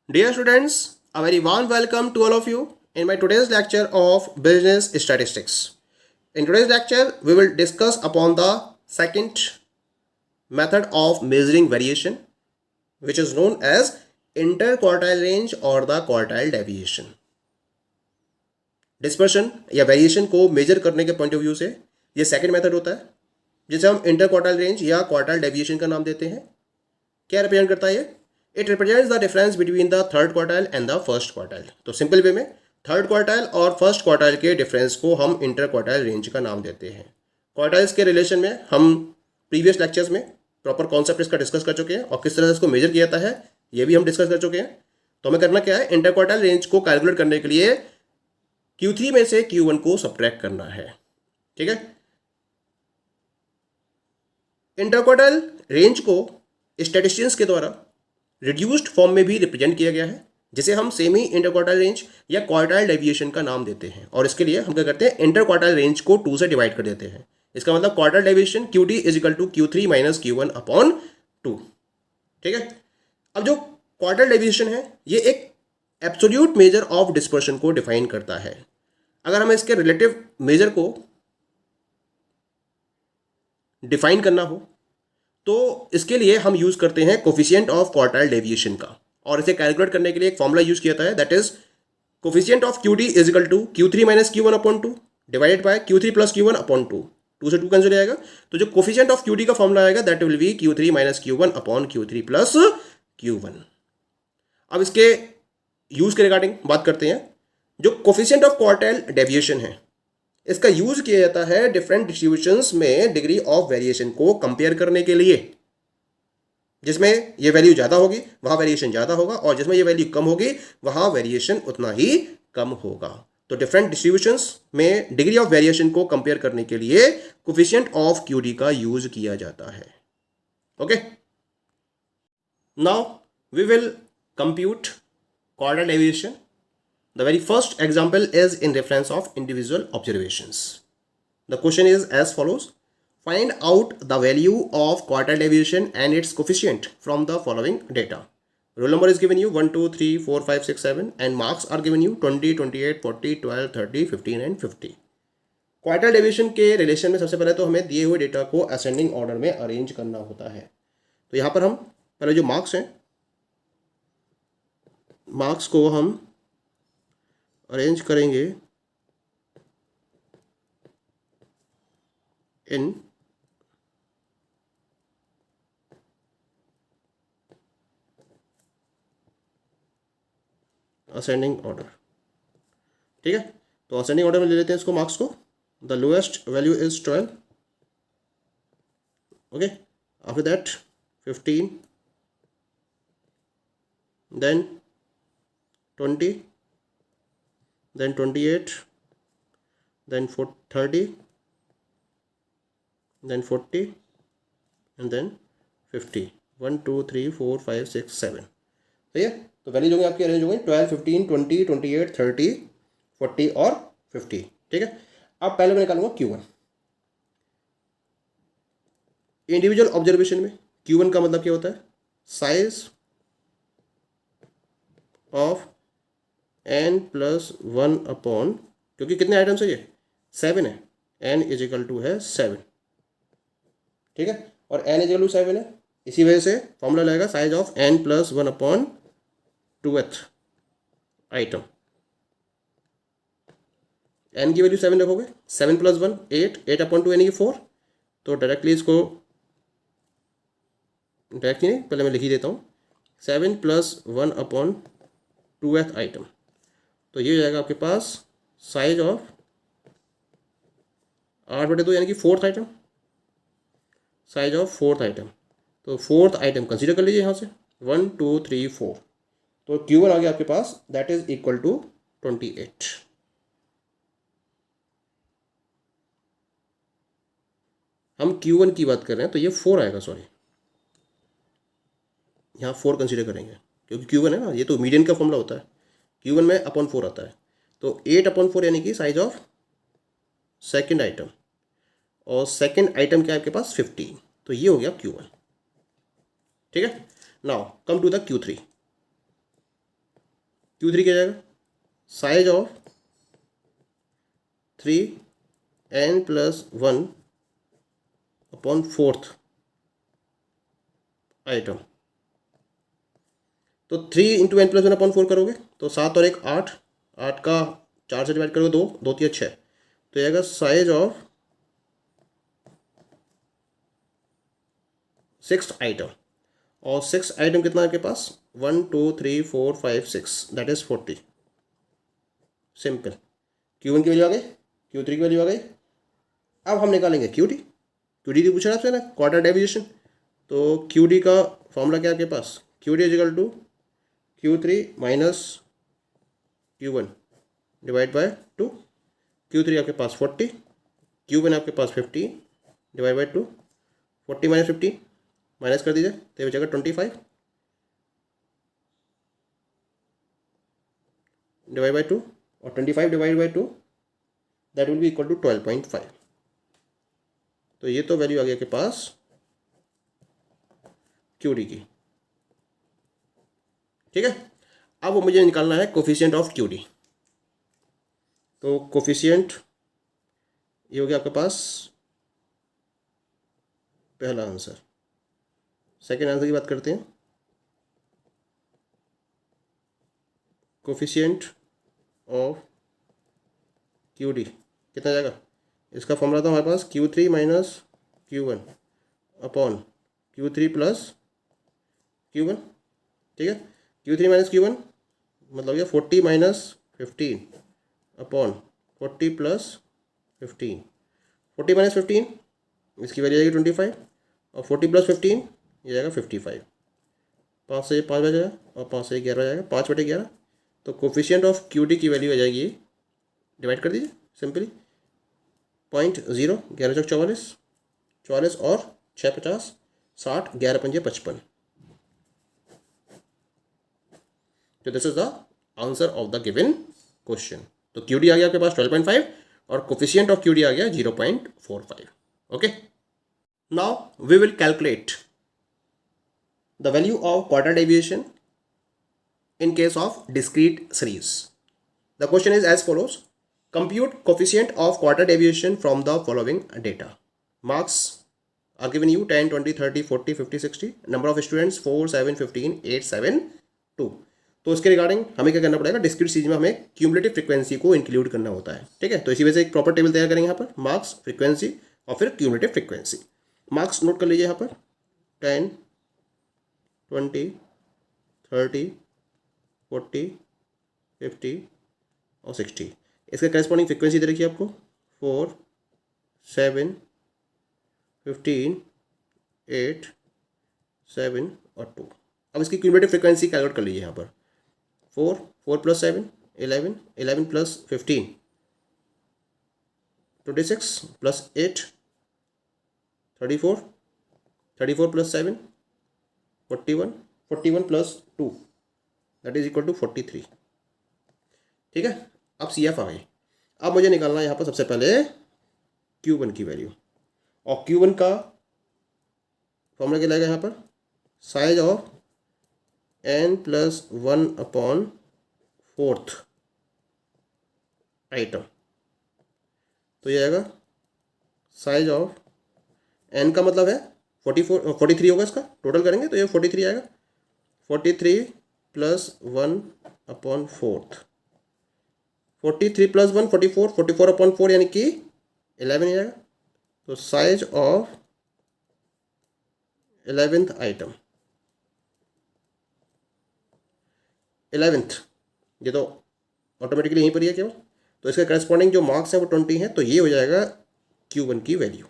Dear students, a very warm welcome to all of you in my today's lecture of business statistics. In today's lecture, we will discuss upon the second method of measuring variation, which is known as interquartile range or the quartile deviation. Dispersion या variation को major करने के point of view से ये second method होता है, जिसे हम इंटरक्वार्टाइल रेंज या क्वार्टाइल डेविएशन का नाम देते हैं. क्या रिप्रेजेंट करता है ये? It represents the difference between the third quartile and the first quartile. तो सिंपल वे में थर्ड क्वार्टाइल और फर्स्ट क्वार्टाइल के डिफरेंस को हम इंटर क्वार्टाइल रेंज का नाम देते हैं. क्वार्टाइल्स के रिलेशन में हम प्रीवियस लेक्चर्स में प्रॉपर कॉन्सेप्ट इसका डिस्कस कर चुके हैं और किस तरह से इसको मेजर किया जाता है ये भी हम डिस्कस कर चुके हैं. तो हमें करना क्या है, इंटर क्वार्टाइल रेंज को कैलकुलेट करने के लिए Q3 में से Q1 को सब्ट्रैक्ट करना है. ठीक है. इंटरक्वार्टाइल रेंज को स्टैटिस्टिशियंस के द्वारा रिड्यूस्ड फॉर्म में भी रिप्रेजेंट किया गया है, जिसे हम सेमी इंटरक्वार्टाइल रेंज या क्वार्टाइल डेविएशन का नाम देते हैं. और इसके लिए हम क्या करते हैं, इंटरक्वार्टाइल रेंज को 2 से डिवाइड कर देते हैं. इसका मतलब quartile deviation QT is equal to Q3 minus Q1 upon 2. ठीक है. अब जो क्वार्टाइल डेविएशन है ये एक एब्सोल्यूट मेजर ऑफ डिस्पर्शन को डिफाइन करता है. अगर हमें इसके रिलेटिव मेजर को डिफाइन करना हो तो इसके लिए हम यूज करते हैं कोफिशिएंट ऑफ क्वार्टाइल डेविएशन का, और इसे कैलकुलेट करने के लिए एक फॉर्मूला यूज किया जाता है, that is coefficient of QT is equal to Q3 minus Q1 upon 2 divided by Q3 plus Q1 upon 2. 2 से 2 कैंसिल हो जाएगा, तो जो कोफिशिएंट ऑफ QT का फॉर्मूला आएगा that will be Q3 minus Q1 upon Q3 plus Q1. अब इसके use के रिगार्डिंग बात करते हैं. जो कोफिशिएंट ऑफ क्वार्टाइल डेविएशन है इसका यूज किया जाता है डिफरेंट डिस्ट्रीब्यूशंस में डिग्री ऑफ वेरिएशन को कंपेयर करने के लिए. जिसमें ये वैल्यू ज़्यादा होगी वहाँ वेरिएशन ज़्यादा होगा, और जिसमें ये वैल्यू कम होगी वहाँ वेरिएशन उतना ही कम होगा. तो डिफरेंट डिस्ट्रीब्यूशंस में डिग्री ऑफ वेरिएशन को कंपेयर करने के लिए कोफिशिएंट ऑफ QD का यूज किया जाता है. Okay. Now we will compute quartile deviation. The very first example is in reference of individual observations. The question is as follows. Find out the value of quartile deviation and its coefficient from the following data. Roll number is given you 1, 2, 3, 4, 5, 6, 7 and marks are given you 20, 28, 40, 12, 30, 15 and 50. Quartile deviation के relation में सबसे पहले तो हमें दिए हुए data को ascending order में अरेंज करना होता है. तो यहाँ पर हम पहले जो मार्क्स हैं, मार्क्स को हम अरेंज करेंगे इन असेंडिंग ऑर्डर. ठीक है. तो असेंडिंग ऑर्डर में ले लेते हैं इसको मार्क्स को. The lowest value is 12. Okay. After that 15, then 20, then 28, then 30, then 40 and then 50. 1, 2, 3, 4, 5, 6, 7. सही है. तो वैल्यूज होंगे आपकी अरेंज हो गई 12, 15, 20, 28, 30, 40 और 50. ठीक है. अब पहले मैं निकालूंगा Q1. इंडिविजुअल ऑब्जर्वेशन में Q1 का मतलब क्या होता है, size of n plus 1 upon, क्योंकि कितने आइटम्स है ये 7 है, n इज इक्वल टू है 7. ठीक है. और n इज इक्वल टू 7 है, इसी वजह से फॉर्मूला लगेगा size of n plus 1 upon 2th item. n की वैल्यू 7 रखोगे, 7 प्लस 1 8, 8 अपॉन 2 यानी कि 4. तो डायरेक्टली इसको डायरेक्टली नहीं, पहले मैं लिख ही देता हूँ. 7 प्लस 1 अपॉन 2th आइटम. तो ये हो जाएगा आपके पास साइज ऑफ 8/2 यानी कि 4th item, size of 4th item. तो 4th आइटम कंसीडर कर लीजिए यहाँ से 1, 2, 3, 4. तो Q1 आ गया आपके पास, दैट इज इक्वल टू 28. हम Q1 की बात कर रहे हैं तो ये 4 आएगा, सॉरी यहाँ 4 कंसीडर करेंगे क्योंकि Q1 है ना, ये तो मीडियन का फॉर्मूला होता है. Q1 में अपॉन 4 आता है. तो 8 अपॉन 4 यानी कि साइज ऑफ सेकेंड आइटम, और सेकेंड आइटम क्या है आपके पास 15. तो ये हो गया Q1. ठीक है. Now come to the Q3. Q3 क्या जाएगा, size of 3n+1 upon fourth item. तो 3 × n+1 अपॉन 4 करोगे तो 7 और 1 8, 8 का 4 से डिवाइड करोगे 2, 2 3 6, तो जाएगा साइज ऑफ 6th आइटम। और 6th आइटम कितना है आपके पास, 1 2 3 4 5 6, दैट इज 40। सिंपल। Q1 की वैल्यू आ गई, Q3 की वैल्यू आ गई। अब हम निकालेंगे QD। QD की पूछा आपसे ना, क्वार्टर डेविएशन। तो QD का फॉर्मूला क्या है आपके पास, QD is equal to Q3 minus Q1 divide by 2। Q3 आपके पास 40, Q1 आपके पास 15 डिवाइड बाय 2। 40 माइनस 15 माइनस कर दीजिए तो ये बचेगा 25 डिवाइड बाय 2, और 25 divide by 2 that will be equal to 12.5। तो ये तो वैल्यू आ गई आपके पास QD की। ठीक है, अब मुझे निकालना है कोफिशिएंट ऑफ QD। तो कोफिशिएंट ये हो गया आपके पास पहला आंसर। सेकेंड आंसर की बात करते हैं। कोफिशिएंट ऑफ QD कितना जाएगा, इसका फॉर्मूला था हमारे पास Q3 minus Q1 upon Q3 plus Q1। ठीक है, Q3 माइनस Q1 मतलब ये 40 माइनस 15 अपॉन 40 प्लस 15। 40 माइनस 15 इसकी वैल्यू आएगी 25, और 40 प्लस 15 ये जाएगा 55। 5 से 5 बजेगा और 5 से 11 जाएगा, 5/11। तो कोफिशिएंट ऑफ QD की वैल्यू आ जाएगी, डिवाइड कर दीजिए सिंपली, 0.0, 11×44, 44 और 6 50, 60, 11×5 55। तो this is the answer of the given question. तो QD आ गया आपके पास 12.5 और कोफिशिएंट ऑफ QD आ गया 0.45। Okay, now we will calculate the value of quarter deviation in case of discrete series. The question is as follows: compute coefficient of quarter deviation from the following data. Marks are given you 10, 20, 30, 40, 50, 60. Number of students 4, 7, 15, 8, 7, 2. तो इसके regarding हमें क्या करना पड़ेगा, discrete series में हमें cumulative frequency को include करना होता है। ठीक है, तो इसी वजह से एक प्रॉपर टेबल तैयार करेंगे यहाँ पर, मार्क्स, फ्रीक्वेंसी और फिर क्यूमुलेटिव फ्रीक्वेंसी। मार्क्स नोट कर लीजिए यहाँ पर 10, 20, 30, 40, 50 और 60। इसका करस्पॉन्डिंग फ्रीक्वेंसी दे रखी है आपको 4, 7, 15, 8, 7 और 2। अब इसकी क्यूमुलेटिव फ्रीक्वेंसी कैलकुलेट कर लीजिए यहाँ पर। 4, 4 + 7 11, 11 + 15 26 + 8 34, 34 + 7 41, 41 + 2 दैट इज इक्वल टू 43। ठीक है, अब CF आ गई। अब मुझे निकालना है यहाँ पर सबसे पहले Q1 की वैल्यू, और Q1 का फॉर्मूला क्या लगेगा यहाँ पर, size of n+1 upon fourth item. तो ये आएगा साइज ऑफ n का मतलब है 43 होगा, इसका टोटल करेंगे तो ये 43 आएगा। 43 + 1 अपॉन फोर्थ, 43 + 1 44, 44 अपॉन 4 यानी कि 11 आएगा। तो size of 11th item, 11th ये तो ऑटोमेटिकली यहीं पर ही है केवल, तो इसका करस्पॉन्डिंग जो मार्क्स है वो 20 है, तो ये हो जाएगा Q1 की वैल्यू।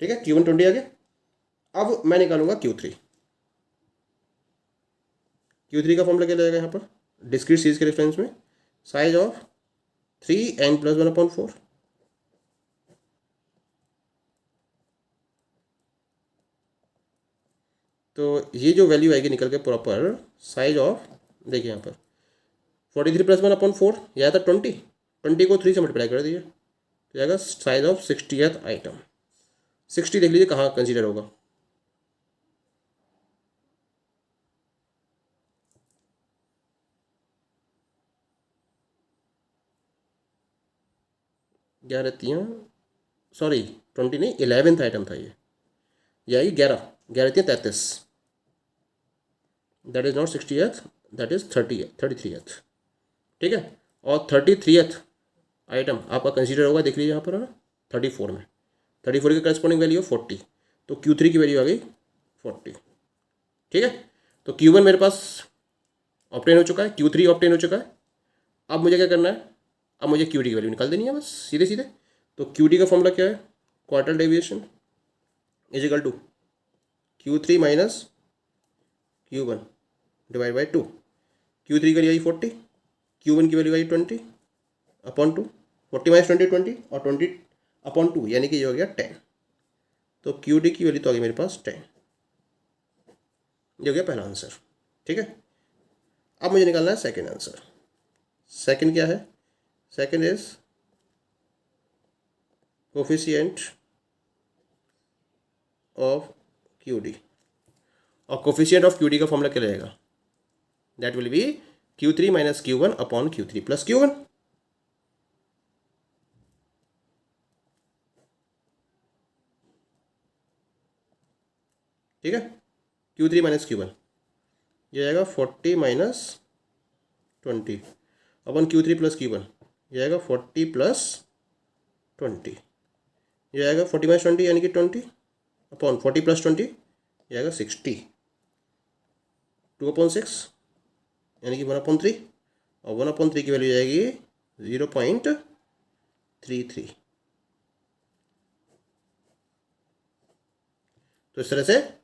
ठीक है, Q1 20 आ गया। अब मैं निकालूंगा Q3। Q3 का फॉर्मूला क्या लगेगा यहाँ पर, डिस्क्रीट सीरीज के रेफरेंस में, साइज ऑफ 3n+1 अपॉन 4। तो ये जो वैल्यू आएगी निकल के प्रॉपर, साइज ऑफ देखिए यहाँ पर 43 + 1 अपॉन 4 यह था 20, 20 को 3 से मल्टीप्लाई कर दीजिए तो जाएगा साइज ऑफ 60th आइटम। 60 देख लीजिए कहाँ कंसीडर होगा, 11 तियाँ, सॉरी 20 नहीं, 11th आइटम था ये आएगी 11 तियाँ 33, that is not 60th, that is 33th। ठीक है, और 33th आइटम आपका कंसीडर होगा, देख लीजिए यहाँ पर है ना 34 में, 34 की करस्पॉन्डिंग वैल्यू है 40, तो Q3 की वैल्यू आ गई 40। ठीक है, तो Q1 मेरे पास ऑप्टेन हो चुका है, Q3 ऑप्टेन हो चुका है। अब मुझे क्या करना है, अब मुझे QD की वैल्यू निकाल देनी है बस सीधे सीधे। तो QD का फॉर्मूला क्या है, quarter deviation is equal to Q3 minus Q1 divide by 2। Q3 की वैल्यू आई 40, Q1 की वैल्यू आई 20 अपॉन 2, 40 माइनस 20 20, और 20 अपॉन 2 यानी कि ये हो गया 10। तो QD की वैल्यू तो आ गई मेरे पास 10, ये हो गया पहला आंसर। ठीक है, अब मुझे निकालना है सेकेंड आंसर। सेकेंड क्या है, second is coefficient of QD, और कोफिशिएंट ऑफ QD का फॉर्मूला क्या रहेगा, that will be Q3 minus Q1 upon Q3 plus Q1। ठीक है, Q3 माइनस Q1 ये आएगा 40 माइनस 20 अपन Q3 प्लस Q1, ये आएगा 40 प्लस 20, ये आएगा 40 माइनस 20 यानी कि 20 अपॉन 40 प्लस 20, ये आएगा 60, 2/6 यानी कि 1/3, और 1/3 की वैल्यू जाएगी 0.33। तो इस तरह से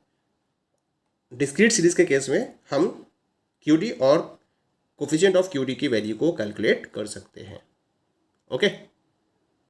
डिस्क्रीट सीरीज के केस में हम QD और कोफिशिएंट ऑफ QD की वैल्यू को कैलकुलेट कर सकते हैं। ओके।